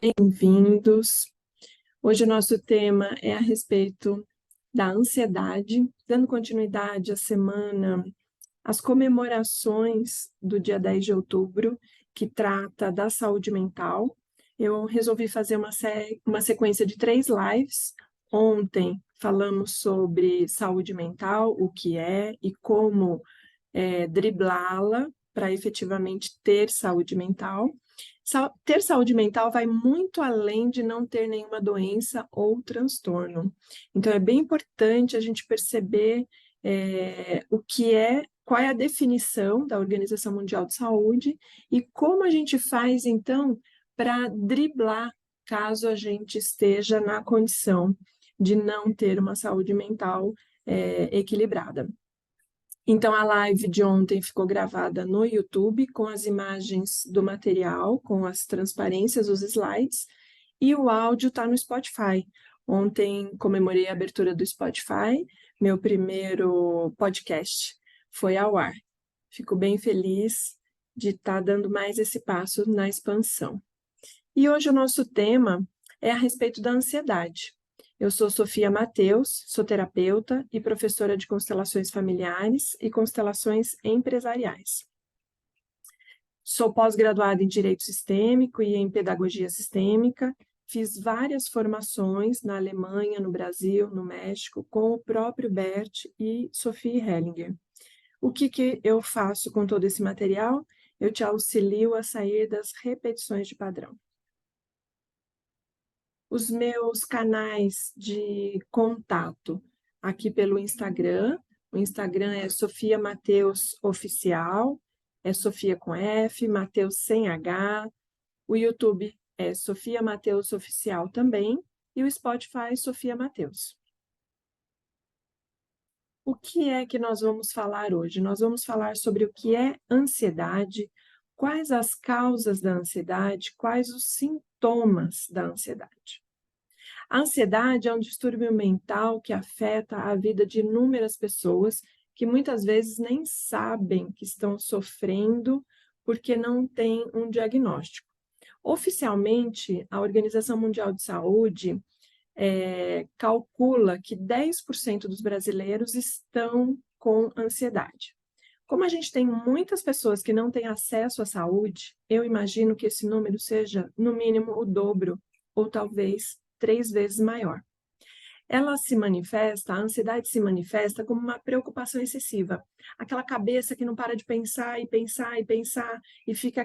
Bem-vindos. Hoje o nosso tema é a respeito da ansiedade, dando continuidade à semana, às comemorações do dia 10 de outubro, que trata da saúde mental. Eu resolvi fazer uma sequência de 3 lives. Ontem falamos sobre saúde mental, o que é e como driblá-la para efetivamente ter saúde mental. Ter saúde mental vai muito além de não ter nenhuma doença ou transtorno. Então, é bem importante a gente perceber qual é a definição da Organização Mundial de Saúde e como a gente faz, então, para driblar caso a gente esteja na condição de não ter uma saúde mental equilibrada. Então, a live de ontem ficou gravada no YouTube, com as imagens do material, com as transparências, os slides, e o áudio está no Spotify. Ontem comemorei a abertura do Spotify, meu primeiro podcast foi ao ar. Fico bem feliz de estar dando mais esse passo na expansão. E hoje o nosso tema é a respeito da ansiedade. Eu sou Sofia Mateus, sou terapeuta e professora de constelações familiares e constelações empresariais. Sou pós-graduada em Direito Sistêmico e em Pedagogia Sistêmica, fiz várias formações na Alemanha, no Brasil, no México, com o próprio Bert e Sophie Hellinger. O que eu faço com todo esse material? Eu te auxilio a sair das repetições de padrão. Os meus canais de contato aqui pelo Instagram. O Instagram é Sofia Mateus Oficial, é Sofia com F, Mateus sem H. O YouTube é Sofia Mateus Oficial também. E o Spotify, Sofia Mateus. O que é que nós vamos falar hoje? Nós vamos falar sobre o que é ansiedade, quais as causas da ansiedade, quais os sintomas da ansiedade. A ansiedade é um distúrbio mental que afeta a vida de inúmeras pessoas que muitas vezes nem sabem que estão sofrendo porque não têm um diagnóstico. Oficialmente, a Organização Mundial de Saúde calcula que 10% dos brasileiros estão com ansiedade. Como a gente tem muitas pessoas que não têm acesso à saúde, eu imagino que esse número seja, no mínimo, o dobro, ou talvez 3 vezes maior. A ansiedade se manifesta como uma preocupação excessiva. Aquela cabeça que não para de pensar e pensar e pensar, e fica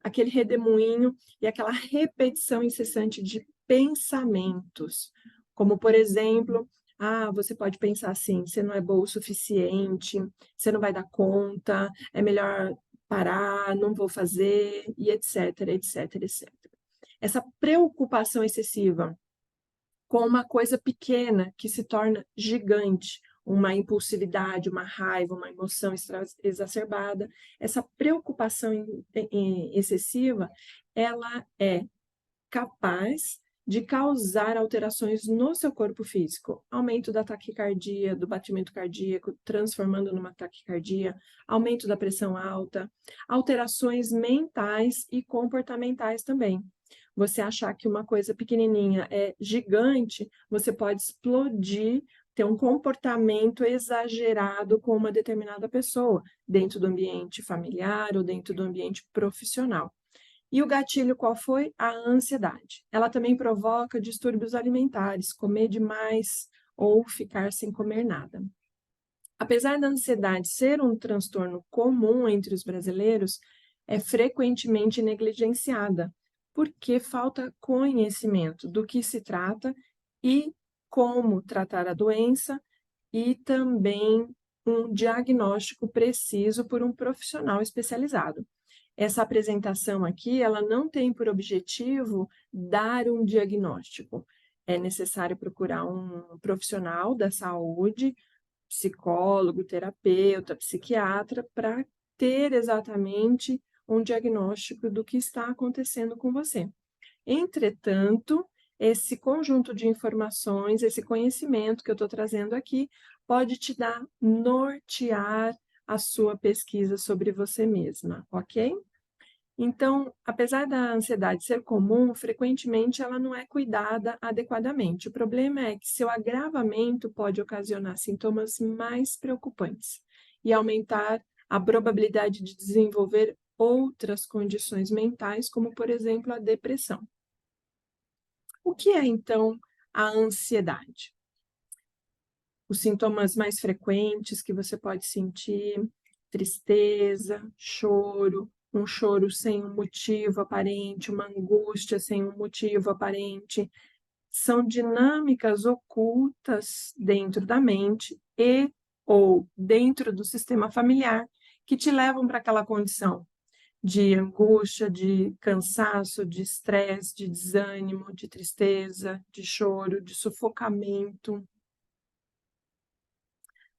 aquele redemoinho e aquela repetição incessante de pensamentos. Como, por exemplo, você pode pensar assim, você não é boa o suficiente, você não vai dar conta, é melhor parar, não vou fazer, e etc, etc, etc. Essa preocupação excessiva com uma coisa pequena que se torna gigante, uma impulsividade, uma raiva, uma emoção exacerbada, essa preocupação excessiva, ela é capaz de causar alterações no seu corpo físico, aumento da taquicardia, do batimento cardíaco, transformando numa taquicardia, aumento da pressão alta, alterações mentais e comportamentais também. Você achar que uma coisa pequenininha é gigante, você pode explodir, ter um comportamento exagerado com uma determinada pessoa, dentro do ambiente familiar ou dentro do ambiente profissional. E o gatilho qual foi? A ansiedade. Ela também provoca distúrbios alimentares, comer demais ou ficar sem comer nada. Apesar da ansiedade ser um transtorno comum entre os brasileiros, é frequentemente negligenciada, porque falta conhecimento do que se trata e como tratar a doença e também um diagnóstico preciso por um profissional especializado. Essa apresentação aqui, ela não tem por objetivo dar um diagnóstico. É necessário procurar um profissional da saúde, psicólogo, terapeuta, psiquiatra, para ter exatamente um diagnóstico do que está acontecendo com você. Entretanto, esse conjunto de informações, esse conhecimento que eu estou trazendo aqui, pode te nortear a sua pesquisa sobre você mesma, ok? Então, apesar da ansiedade ser comum, frequentemente ela não é cuidada adequadamente. O problema é que seu agravamento pode ocasionar sintomas mais preocupantes e aumentar a probabilidade de desenvolver outras condições mentais, como, por exemplo, a depressão. O que é, então, a ansiedade? Os sintomas mais frequentes que você pode sentir: tristeza, choro, um choro sem um motivo aparente, uma angústia sem um motivo aparente, são dinâmicas ocultas dentro da mente e ou dentro do sistema familiar que te levam para aquela condição de angústia, de cansaço, de estresse, de desânimo, de tristeza, de choro, de sufocamento.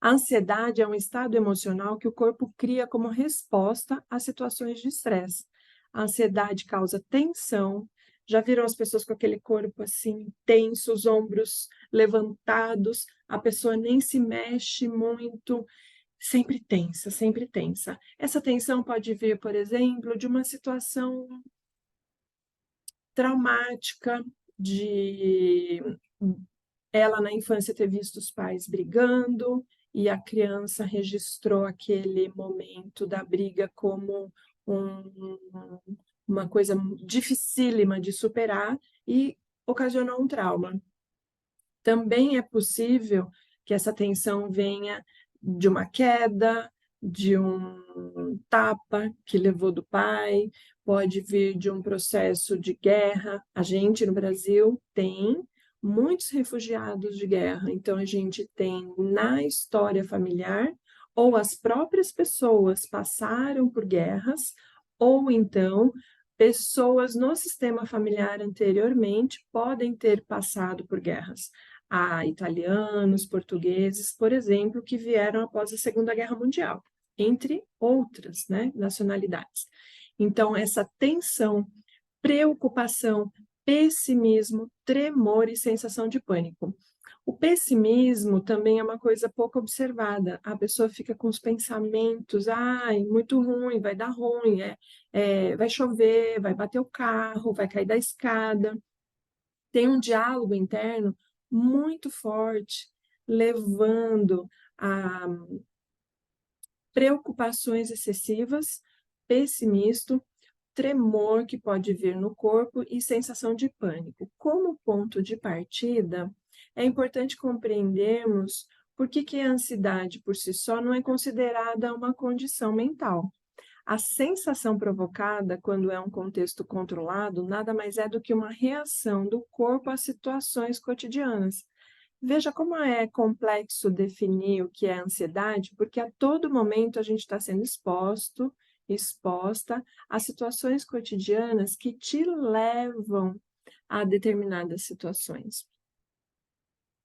A ansiedade é um estado emocional que o corpo cria como resposta a situações de estresse. A ansiedade causa tensão. Já viram as pessoas com aquele corpo assim, tenso, os ombros levantados, a pessoa nem se mexe muito, sempre tensa, sempre tensa. Essa tensão pode vir, por exemplo, de uma situação traumática, de ela na infância ter visto os pais brigando e a criança registrou aquele momento da briga como uma coisa dificílima de superar e ocasionou um trauma. Também é possível que essa tensão venha de uma queda, de um tapa que levou do pai, pode vir de um processo de guerra. A gente no Brasil tem muitos refugiados de guerra, então a gente tem na história familiar, ou as próprias pessoas passaram por guerras, ou então pessoas no sistema familiar anteriormente podem ter passado por guerras. Há italianos, portugueses, por exemplo, que vieram após a Segunda Guerra Mundial, entre outras, né, nacionalidades. Então, essa tensão, preocupação, pessimismo, tremor e sensação de pânico. O pessimismo também é uma coisa pouco observada. A pessoa fica com os pensamentos, ai, muito ruim, vai dar ruim, vai chover, vai bater o carro, vai cair da escada. Tem um diálogo interno muito forte, levando a preocupações excessivas, pessimismo, tremor que pode vir no corpo e sensação de pânico. Como ponto de partida, é importante compreendermos por que a ansiedade por si só não é considerada uma condição mental. A sensação provocada, quando é um contexto controlado, nada mais é do que uma reação do corpo a situações cotidianas. Veja como é complexo definir o que é ansiedade, porque a todo momento a gente está sendo exposta a situações cotidianas que te levam a determinadas situações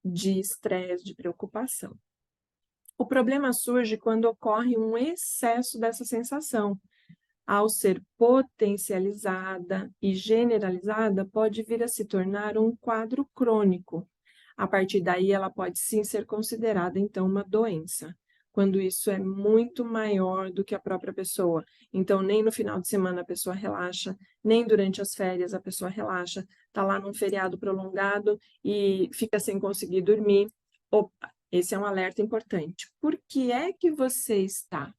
de estresse, de preocupação. O problema surge quando ocorre um excesso dessa sensação. Ao ser potencializada e generalizada, pode vir a se tornar um quadro crônico. A partir daí, ela pode sim ser considerada, então, uma doença, quando isso é muito maior do que a própria pessoa. Então, nem no final de semana a pessoa relaxa, nem durante as férias a pessoa relaxa, está lá num feriado prolongado e fica sem conseguir dormir. Opa, esse é um alerta importante. Por que é que você está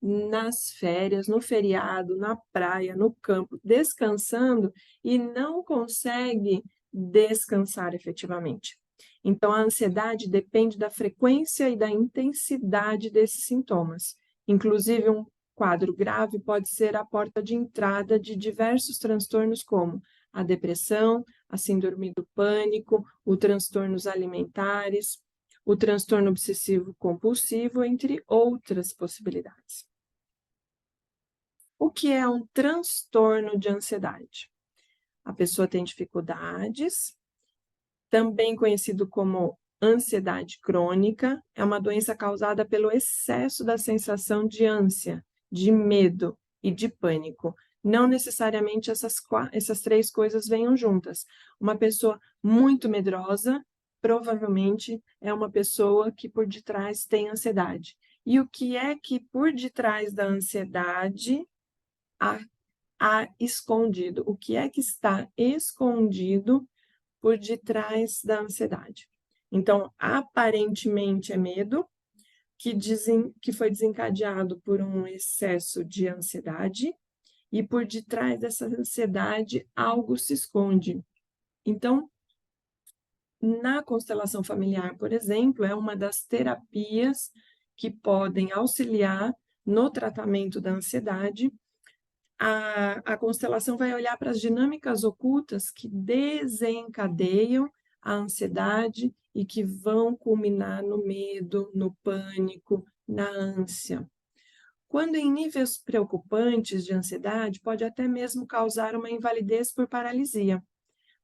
nas férias, no feriado, na praia, no campo, descansando e não consegue descansar efetivamente? Então, a ansiedade depende da frequência e da intensidade desses sintomas. Inclusive, um quadro grave pode ser a porta de entrada de diversos transtornos, como a depressão, a síndrome do pânico, os transtornos alimentares, o transtorno obsessivo compulsivo, entre outras possibilidades. O que é um transtorno de ansiedade? A pessoa tem dificuldades, também conhecido como ansiedade crônica, é uma doença causada pelo excesso da sensação de ânsia, de medo e de pânico. Não necessariamente essas três coisas venham juntas. Uma pessoa muito medrosa provavelmente é uma pessoa que por detrás tem ansiedade. E o que é que por detrás da ansiedade há escondido? O que é que está escondido por detrás da ansiedade? Então, aparentemente é medo, que foi desencadeado por um excesso de ansiedade, e por detrás dessa ansiedade algo se esconde. Então, na constelação familiar, por exemplo, é uma das terapias que podem auxiliar no tratamento da ansiedade. A constelação vai olhar para as dinâmicas ocultas que desencadeiam a ansiedade e que vão culminar no medo, no pânico, na ânsia. Quando em níveis preocupantes de ansiedade, pode até mesmo causar uma invalidez por paralisia,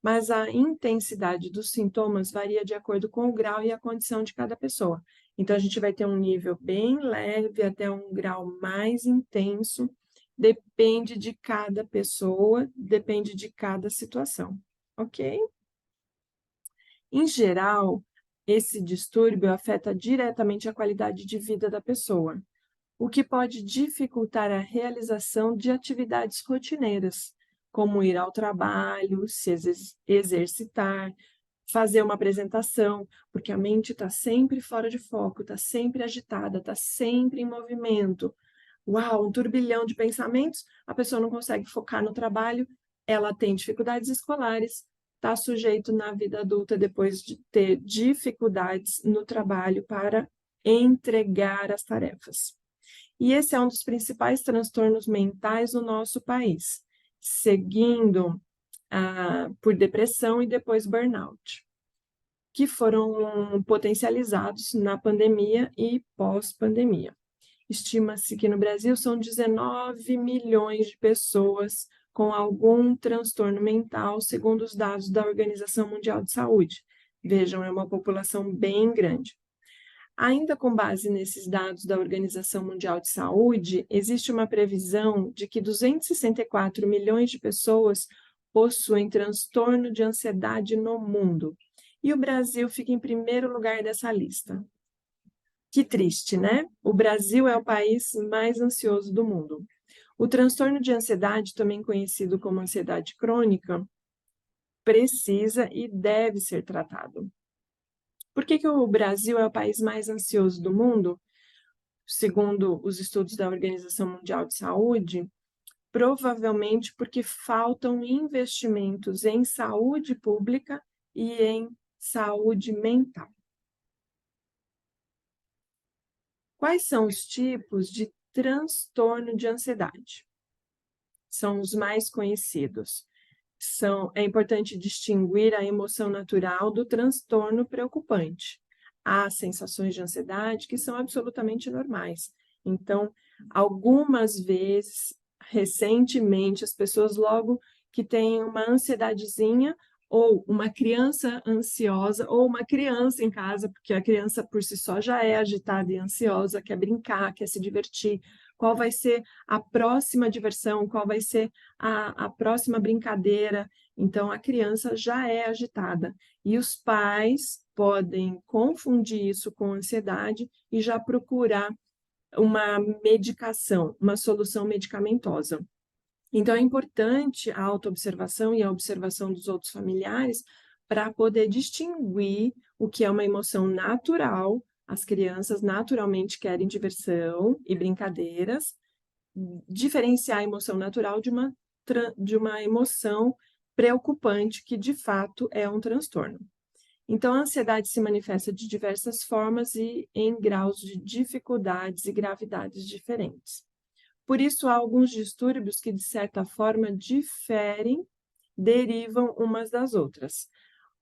mas a intensidade dos sintomas varia de acordo com o grau e a condição de cada pessoa. Então, a gente vai ter um nível bem leve até um grau mais intenso, depende de cada pessoa, depende de cada situação, ok? Em geral, esse distúrbio afeta diretamente a qualidade de vida da pessoa, o que pode dificultar a realização de atividades rotineiras, como ir ao trabalho, se exercitar, fazer uma apresentação, porque a mente está sempre fora de foco, está sempre agitada, está sempre em movimento. Uau, um turbilhão de pensamentos, a pessoa não consegue focar no trabalho, ela tem dificuldades escolares, está sujeito na vida adulta depois de ter dificuldades no trabalho para entregar as tarefas. E esse é um dos principais transtornos mentais no nosso país, seguindo por depressão e depois burnout, que foram potencializados na pandemia e pós-pandemia. Estima-se que no Brasil são 19 milhões de pessoas com algum transtorno mental, segundo os dados da Organização Mundial de Saúde. Vejam, é uma população bem grande. Ainda com base nesses dados da Organização Mundial de Saúde, existe uma previsão de que 264 milhões de pessoas possuem transtorno de ansiedade no mundo. E o Brasil fica em primeiro lugar dessa lista. Que triste, né? O Brasil é o país mais ansioso do mundo. O transtorno de ansiedade, também conhecido como ansiedade crônica, precisa e deve ser tratado. Por que o Brasil é o país mais ansioso do mundo? Segundo os estudos da Organização Mundial de Saúde, provavelmente porque faltam investimentos em saúde pública e em saúde mental. Quais são os tipos de transtorno de ansiedade? São os mais conhecidos. É importante distinguir a emoção natural do transtorno preocupante. Há sensações de ansiedade que são absolutamente normais. Então, algumas vezes, recentemente, as pessoas logo que têm uma ansiedadezinha, ou uma criança ansiosa, ou uma criança em casa, porque a criança por si só já é agitada e ansiosa, quer brincar, quer se divertir. Qual vai ser a próxima diversão? Qual vai ser a próxima brincadeira? Então, a criança já é agitada. E os pais podem confundir isso com ansiedade e já procurar uma medicação, uma solução medicamentosa. Então, é importante a autoobservação e a observação dos outros familiares para poder distinguir o que é uma emoção natural. As crianças naturalmente querem diversão e brincadeiras, diferenciar a emoção natural de uma emoção preocupante, que de fato é um transtorno. Então, a ansiedade se manifesta de diversas formas e em graus de dificuldades e gravidades diferentes. Por isso, há alguns distúrbios que, de certa forma, diferem, derivam umas das outras.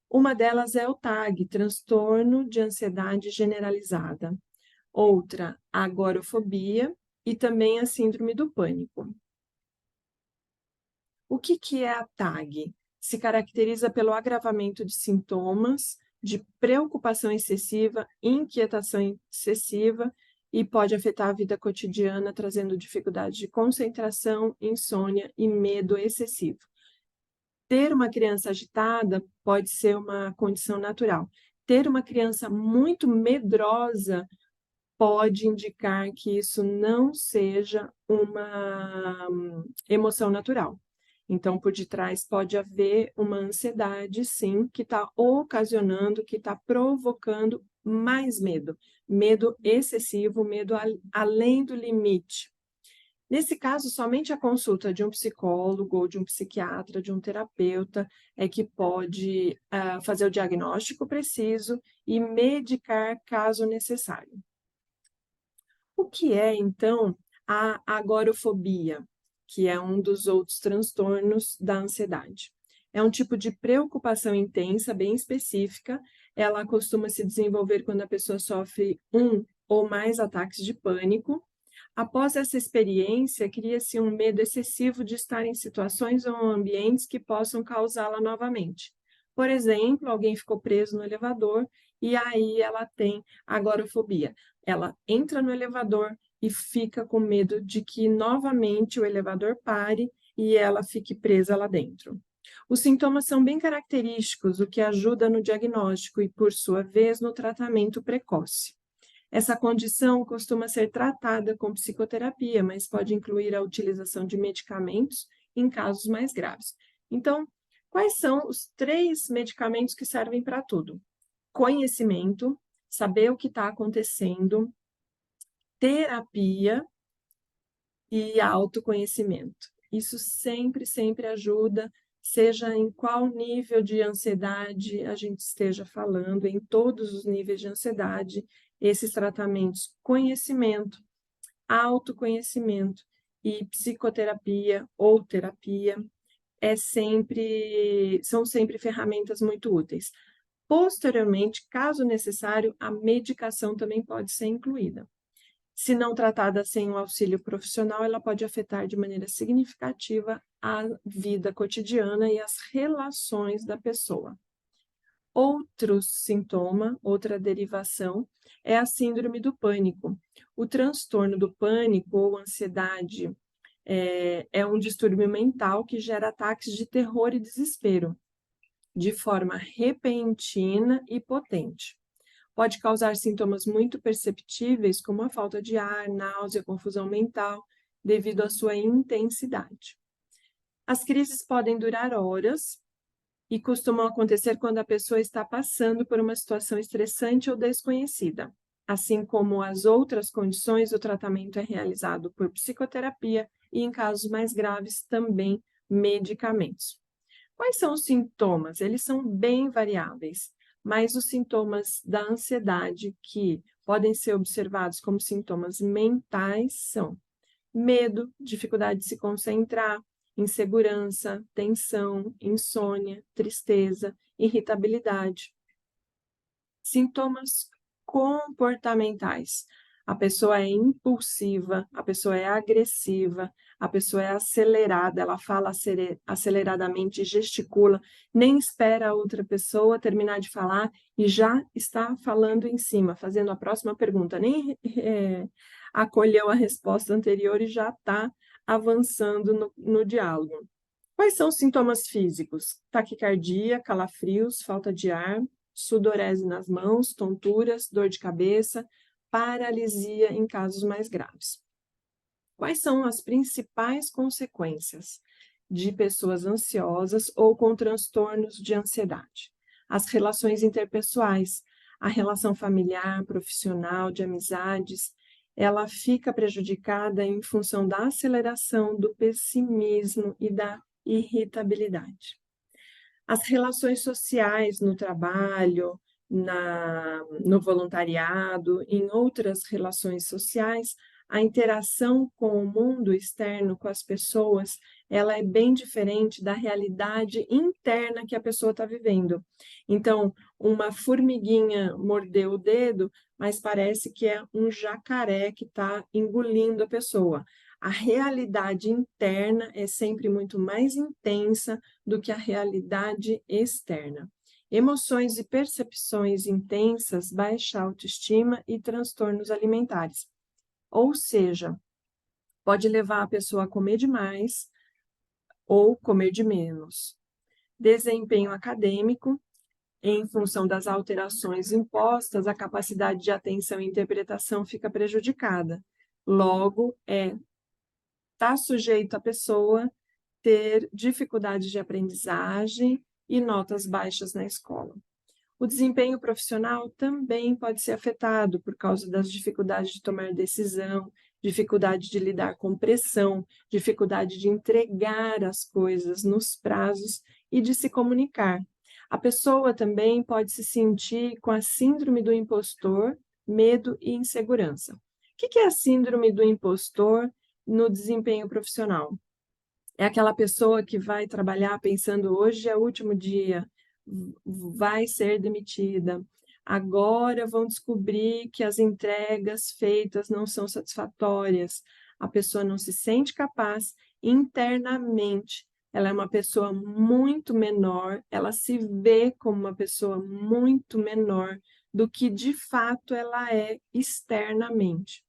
Uma delas é o TAG, transtorno de ansiedade generalizada. Outra, a agorafobia e também a síndrome do pânico. O que é a TAG? Se caracteriza pelo agravamento de sintomas de preocupação excessiva, inquietação excessiva, e pode afetar a vida cotidiana, trazendo dificuldades de concentração, insônia e medo excessivo. Ter uma criança agitada pode ser uma condição natural. Ter uma criança muito medrosa pode indicar que isso não seja uma emoção natural. Então, por detrás pode haver uma ansiedade, sim, que está ocasionando, que está provocando mais medo. Medo excessivo, medo além do limite. Nesse caso, somente a consulta de um psicólogo ou de um psiquiatra, de um terapeuta, é que pode fazer o diagnóstico preciso e medicar caso necessário. O que é, então, a agorafobia, que é um dos outros transtornos da ansiedade? É um tipo de preocupação intensa, bem específica. Ela costuma se desenvolver quando a pessoa sofre um ou mais ataques de pânico. Após essa experiência, cria-se um medo excessivo de estar em situações ou ambientes que possam causá-la novamente. Por exemplo, alguém ficou preso no elevador e aí ela tem agorafobia. Ela entra no elevador e fica com medo de que novamente o elevador pare e ela fique presa lá dentro. Os sintomas são bem característicos, o que ajuda no diagnóstico e, por sua vez, no tratamento precoce. Essa condição costuma ser tratada com psicoterapia, mas pode incluir a utilização de medicamentos em casos mais graves. Então, quais são os 3 medicamentos que servem para tudo? Conhecimento, saber o que está acontecendo, terapia e autoconhecimento. Isso sempre, sempre ajuda, seja em qual nível de ansiedade a gente esteja falando, em todos os níveis de ansiedade, esses tratamentos, conhecimento, autoconhecimento e psicoterapia ou terapia são sempre ferramentas muito úteis. Posteriormente, caso necessário, a medicação também pode ser incluída. Se não tratada sem o auxílio profissional, ela pode afetar de maneira significativa a vida cotidiana e as relações da pessoa. Outro sintoma, outra derivação, é a síndrome do pânico. O transtorno do pânico ou ansiedade é um distúrbio mental que gera ataques de terror e desespero, de forma repentina e potente. Pode causar sintomas muito perceptíveis, como a falta de ar, náusea, confusão mental, devido à sua intensidade. As crises podem durar horas e costumam acontecer quando a pessoa está passando por uma situação estressante ou desconhecida. Assim como as outras condições, o tratamento é realizado por psicoterapia e, em casos mais graves, também medicamentos. Quais são os sintomas? Eles são bem variáveis, mas os sintomas da ansiedade que podem ser observados como sintomas mentais são medo, dificuldade de se concentrar, insegurança, tensão, insônia, tristeza, irritabilidade. Sintomas comportamentais. A pessoa é impulsiva, a pessoa é agressiva, a pessoa é acelerada, ela fala aceleradamente, gesticula, nem espera a outra pessoa terminar de falar e já está falando em cima, fazendo a próxima pergunta, nem acolheu a resposta anterior e já está avançando no diálogo. Quais são os sintomas físicos? Taquicardia, calafrios, falta de ar, sudorese nas mãos, tonturas, dor de cabeça, paralisia em casos mais graves. Quais são as principais consequências de pessoas ansiosas ou com transtornos de ansiedade? As relações interpessoais, a relação familiar, profissional, de amizades, ela fica prejudicada em função da aceleração do pessimismo e da irritabilidade. As relações sociais no trabalho, no voluntariado, em outras relações sociais, a interação com o mundo externo, com as pessoas, ela é bem diferente da realidade interna que a pessoa está vivendo. Então, uma formiguinha mordeu o dedo, mas parece que é um jacaré que está engolindo a pessoa. A realidade interna é sempre muito mais intensa do que a realidade externa. Emoções e percepções intensas, baixa autoestima e transtornos alimentares. Ou seja, pode levar a pessoa a comer demais ou comer de menos. Desempenho acadêmico, em função das alterações impostas, a capacidade de atenção e interpretação fica prejudicada. Logo, está sujeito a pessoa ter dificuldades de aprendizagem e notas baixas na escola. O desempenho profissional também pode ser afetado por causa das dificuldades de tomar decisão, dificuldade de lidar com pressão, dificuldade de entregar as coisas nos prazos e de se comunicar. A pessoa também pode se sentir com a síndrome do impostor, medo e insegurança. O que é a síndrome do impostor no desempenho profissional? É aquela pessoa que vai trabalhar pensando hoje é o último dia, vai ser demitida. Agora vão descobrir que as entregas feitas não são satisfatórias. A pessoa não se sente capaz internamente. Ela é uma pessoa muito menor, ela se vê como uma pessoa muito menor do que de fato ela é externamente.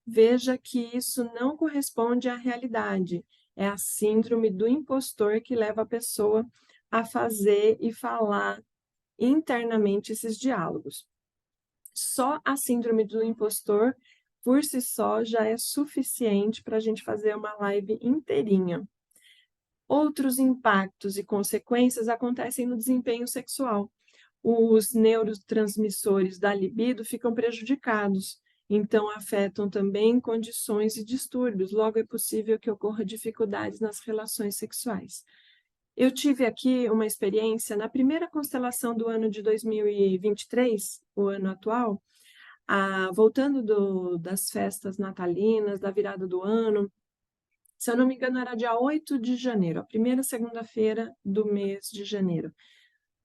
Veja que isso não corresponde à realidade. É a síndrome do impostor que leva a pessoa a fazer e falar internamente esses diálogos. Só a síndrome do impostor, por si só, já é suficiente para a gente fazer uma live inteirinha. Outros impactos e consequências acontecem no desempenho sexual. Os neurotransmissores da libido ficam prejudicados, então afetam também condições e distúrbios. Logo, é possível que ocorra dificuldades nas relações sexuais. Eu tive aqui uma experiência na primeira constelação do ano de 2023, o ano atual, voltando das festas natalinas, da virada do ano. Se eu não me engano, era dia 8 de janeiro, a primeira segunda-feira do mês de janeiro.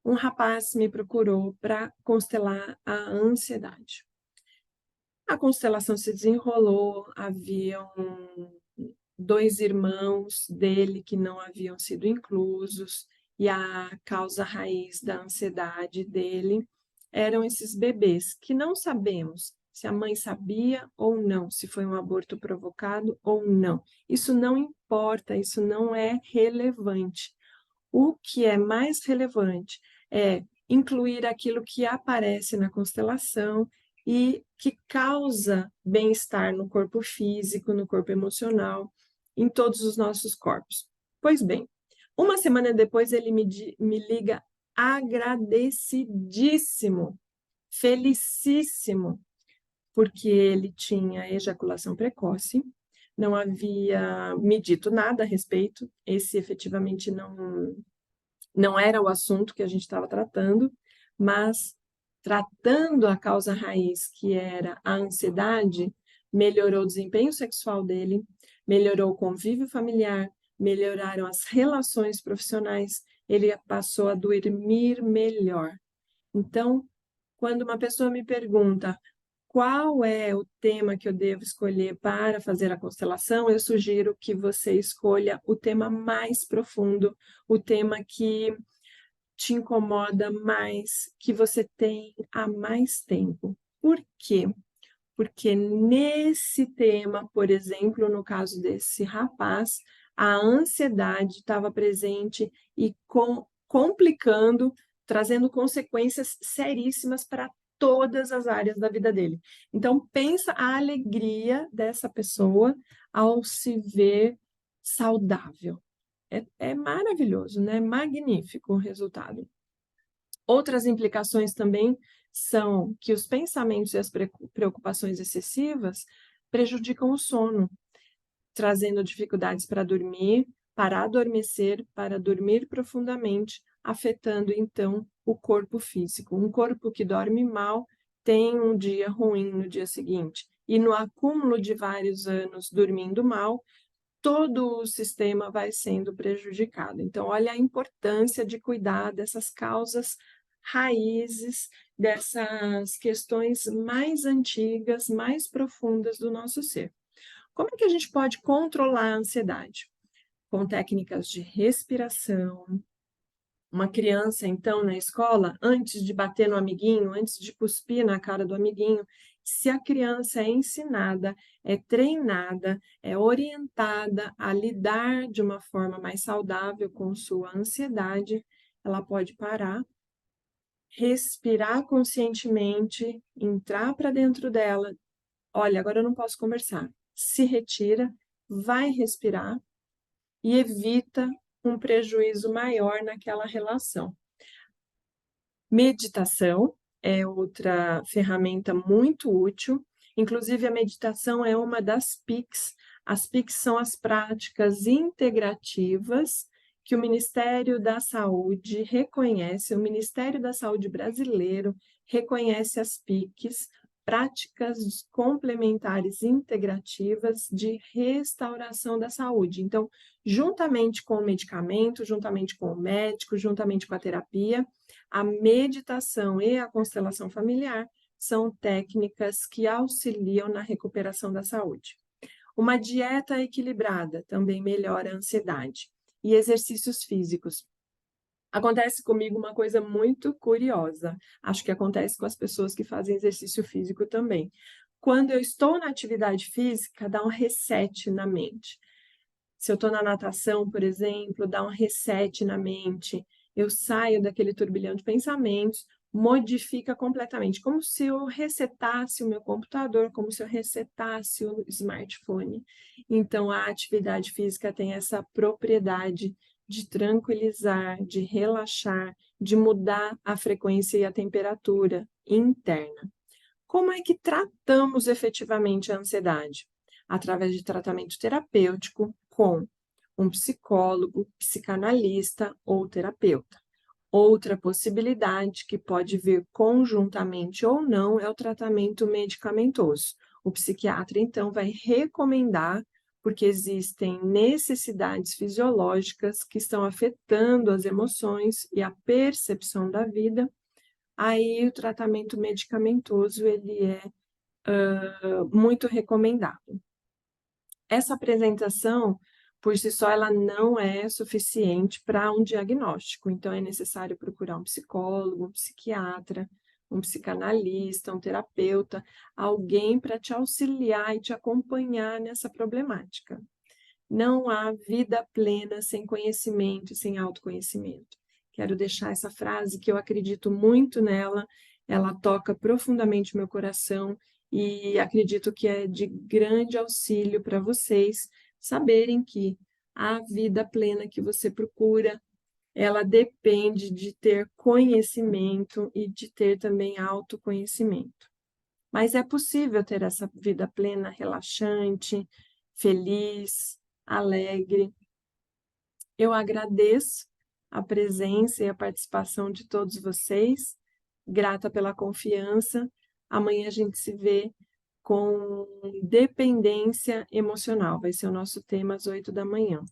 Um rapaz me procurou para constelar a ansiedade. A constelação se desenrolou, haviam 2 irmãos dele que não haviam sido inclusos, e a causa raiz da ansiedade dele eram esses bebês, que não sabemos se a mãe sabia ou não, se foi um aborto provocado ou não. Isso não importa, isso não é relevante. O que é mais relevante é incluir aquilo que aparece na constelação e que causa bem-estar no corpo físico, no corpo emocional, em todos os nossos corpos. Pois bem, uma semana depois ele me liga agradecidíssimo, felicíssimo, porque ele tinha ejaculação precoce, não havia me dito nada a respeito, esse efetivamente não era o assunto que a gente estava tratando, mas tratando a causa raiz, que era a ansiedade, melhorou o desempenho sexual dele, melhorou o convívio familiar, melhoraram as relações profissionais, ele passou a dormir melhor. Então, quando uma pessoa me pergunta qual é o tema que eu devo escolher para fazer a constelação, eu sugiro que você escolha o tema mais profundo, o tema que te incomoda mais, que você tem há mais tempo. Por quê? Porque nesse tema, por exemplo, no caso desse rapaz, a ansiedade estava presente e complicando, trazendo consequências seríssimas para todas as áreas da vida dele. Então, pensa a alegria dessa pessoa ao se ver saudável. É maravilhoso, né? Magnífico o resultado. Outras implicações também são que os pensamentos e as preocupações excessivas prejudicam o sono, trazendo dificuldades para dormir, para adormecer, para dormir profundamente, afetando então o corpo físico. Um corpo que dorme mal tem um dia ruim no dia seguinte. E no acúmulo de vários anos dormindo mal, todo o sistema vai sendo prejudicado. Então, olha a importância de cuidar dessas causas raízes, dessas questões mais antigas, mais profundas do nosso ser. Como é que a gente pode controlar a ansiedade? Com técnicas de respiração. Uma criança, então, na escola, antes de bater no amiguinho, antes de cuspir na cara do amiguinho, se a criança é ensinada, é treinada, é orientada a lidar de uma forma mais saudável com sua ansiedade, ela pode parar respirar conscientemente, entrar para dentro dela. Olha, agora eu não posso conversar. Se retira, vai respirar e evita um prejuízo maior naquela relação. Meditação é outra ferramenta muito útil, inclusive a meditação é uma das PICs. As PICs são as práticas integrativas que o Ministério da Saúde reconhece, o Ministério da Saúde brasileiro reconhece as PICs, práticas complementares integrativas de restauração da saúde. Então, juntamente com o medicamento, juntamente com o médico, juntamente com a terapia, a meditação e a constelação familiar são técnicas que auxiliam na recuperação da saúde. Uma dieta equilibrada também melhora a ansiedade. E exercícios físicos. Acontece comigo uma coisa muito curiosa. Acho que acontece com as pessoas que fazem exercício físico também. Quando eu estou na atividade física, dá um reset na mente. Se eu estou na natação, por exemplo, dá um reset na mente. Eu saio daquele turbilhão de pensamentos, modifica completamente, como se eu resetasse o meu computador, como se eu resetasse o smartphone. Então, a atividade física tem essa propriedade de tranquilizar, de relaxar, de mudar a frequência e a temperatura interna. Como é que tratamos efetivamente a ansiedade? Através de tratamento terapêutico com um psicólogo, psicanalista ou terapeuta. Outra possibilidade que pode vir conjuntamente ou não é o tratamento medicamentoso. O psiquiatra, então, vai recomendar, porque existem necessidades fisiológicas que estão afetando as emoções e a percepção da vida. Aí o tratamento medicamentoso ele é muito recomendado. Essa apresentação, por si só, ela não é suficiente para um diagnóstico, então é necessário procurar um psicólogo, um psiquiatra, um psicanalista, um terapeuta, alguém para te auxiliar e te acompanhar nessa problemática. Não há vida plena sem conhecimento e sem autoconhecimento. Quero deixar essa frase que eu acredito muito nela, ela toca profundamente o meu coração e acredito que é de grande auxílio para vocês saberem que a vida plena que você procura, ela depende de ter conhecimento e de ter também autoconhecimento. Mas é possível ter essa vida plena, relaxante, feliz, alegre. Eu agradeço a presença e a participação de todos vocês, grata pela confiança. Amanhã a gente se vê com dependência emocional, vai ser o nosso tema às 8 da manhã.